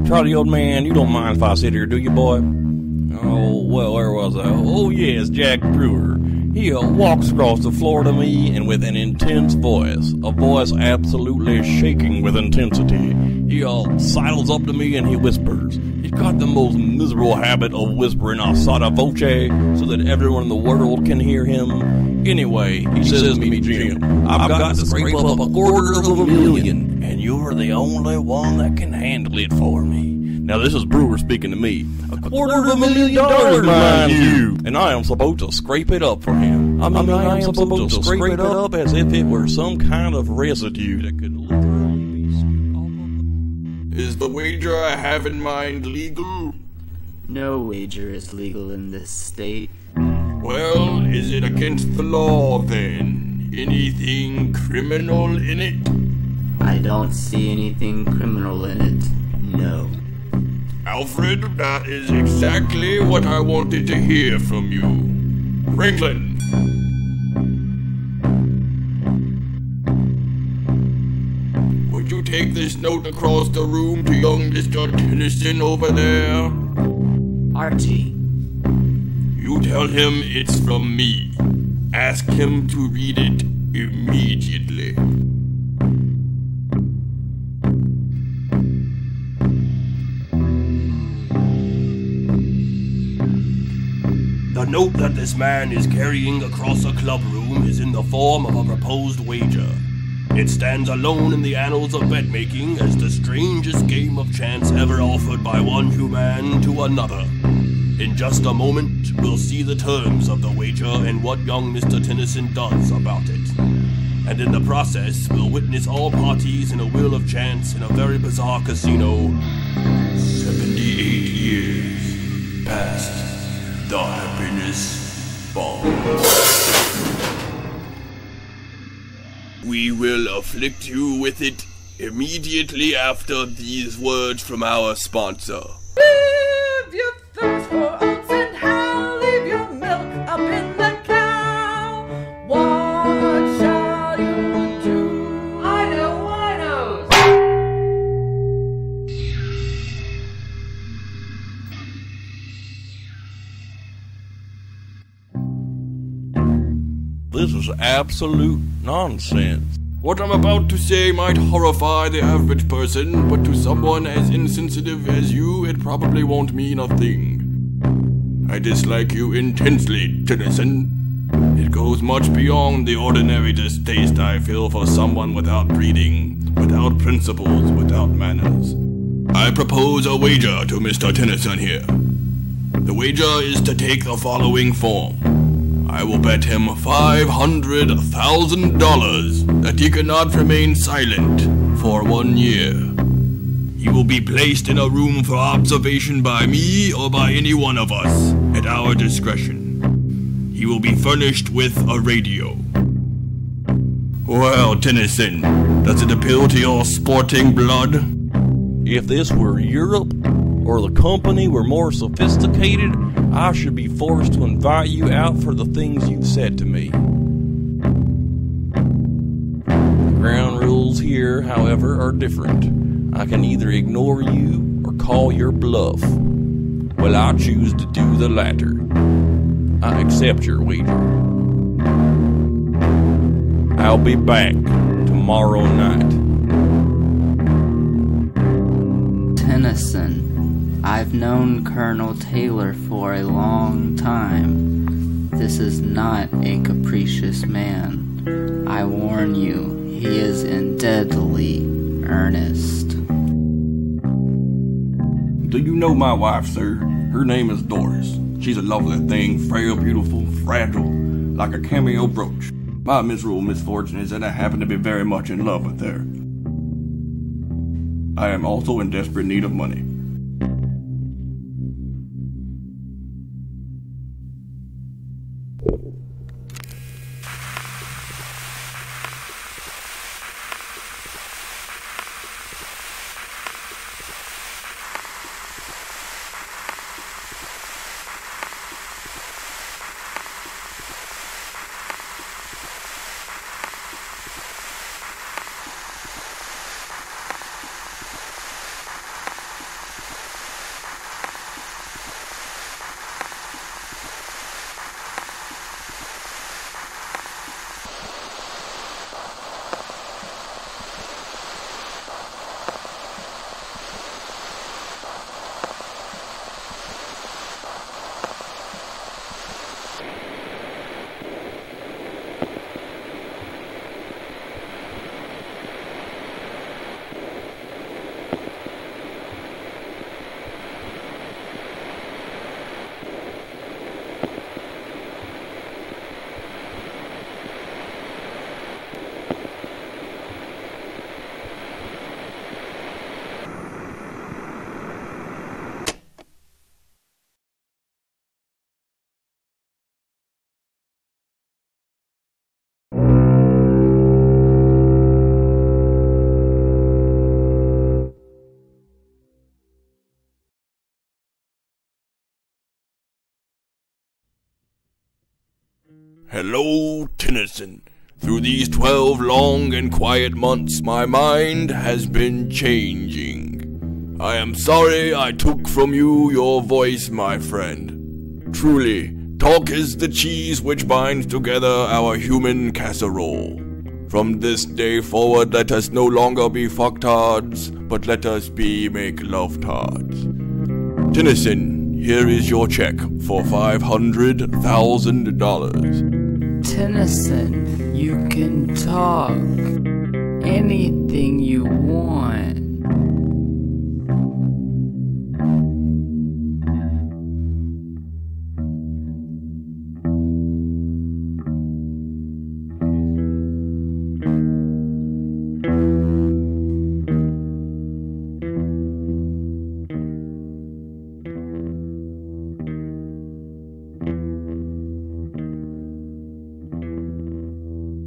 Charlie, old man, you don't mind if I sit here, do you, boy? Oh, well, where was I? Oh, yes, Jack Brewer. He walks across the floor to me, and with an intense voice, a voice absolutely shaking with intensity, he sidles up to me and he whispers. He's got the most miserable habit of whispering a sotto voce so that everyone in the world can hear him. Anyway, he says to me, Jim, I've got to scrape up $250,000, and you're the only one that can handle it for me. Now, this is Brewer speaking to me. $250,000, mind you. And I am supposed to scrape it up for him. I mean, I am supposed to scrape it up as if it were some kind of residue that could literally be scooped off of. Is the wager I have in mind legal? No wager is legal in this state. Well, is it against the law then? Anything criminal in it? I don't see anything criminal in it, no. Alfred, that is exactly what I wanted to hear from you. Franklin. Would you take this note across the room to young Mr. Tennyson over there? Archie. You tell him it's from me. Ask him to read it immediately. The note that this man is carrying across a club room is in the form of a proposed wager. It stands alone in the annals of bet-making as the strangest game of chance ever offered by one human to another. In just a moment, we'll see the terms of the wager and what young Mr. Tennyson does about it. And in the process, we'll witness all parties in a wheel of chance in a very bizarre casino. 78 years past. The happiness bomb. We will afflict you with it immediately after these words from our sponsor. Leave your thirst for oats and how, leave your milk up in the cow. What shall you do? I know, I know. This is absolute nonsense. What I'm about to say might horrify the average person, but to someone as insensitive as you, it probably won't mean a thing. I dislike you intensely, Tennyson. It goes much beyond the ordinary distaste I feel for someone without breeding, without principles, without manners. I propose a wager to Mr. Tennyson here. The wager is to take the following form. I will bet him $500,000 that he cannot remain silent for 1 year. He will be placed in a room for observation by me or by any one of us at our discretion. He will be furnished with a radio. Well, Tennyson, does it appeal to your sporting blood? If this were Europe, or the company were more sophisticated, I should be forced to invite you out for the things you've said to me. The ground rules here, however, are different. I can either ignore you or call your bluff. Well, I choose to do the latter. I accept your wager. I'll be back tomorrow night. Tennyson. I've known Colonel Taylor for a long time. This is not a capricious man. I warn you, he is in deadly earnest. Do you know my wife, sir? Her name is Doris. She's a lovely thing, frail, beautiful, fragile, like a cameo brooch. My miserable misfortune is that I happen to be very much in love with her. I am also in desperate need of money. Hello, Tennyson. Through these 12 long and quiet months, my mind has been changing. I am sorry I took from you your voice, my friend. Truly, talk is the cheese which binds together our human casserole. From this day forward, let us no longer be fucktards, but let us be make-love-tards. Tennyson, here is your check for $500,000. Tennyson, you can talk anything you want.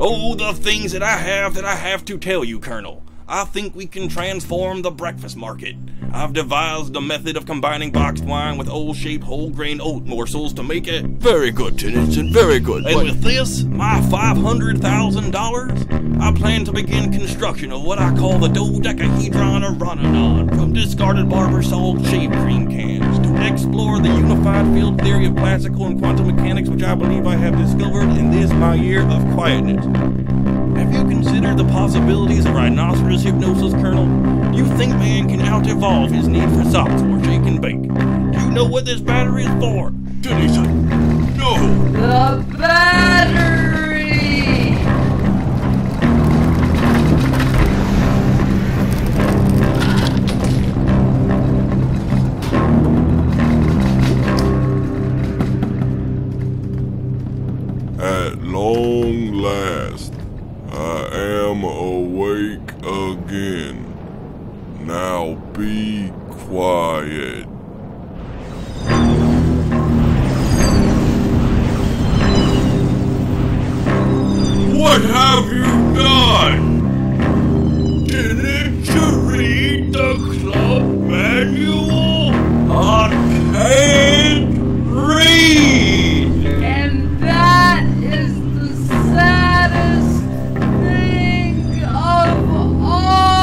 Oh, the things that I have to tell you, Colonel. I think we can transform the breakfast market. I've devised a method of combining boxed wine with old-shaped whole-grain oat morsels to make it... Very good, Tennyson, very good. And with this, my $500,000, I plan to begin construction of what I call the dodecahedron of Ronanon, from discarded barber salt shaved cream cans, to explore the unified field theory of classical and quantum mechanics, which I believe I have discovered in this my year of quietness. Have you considered the possibilities of rhinoceros hypnosis, Colonel? You think man can out-evolve his need for socks or shake and bake? Do you know what this battery is for? Tennyson, no! The battery! At long last, I am awake again. Now be quiet. What have you done? Didn't you read the club manual? I can't read! And that is the saddest thing of all!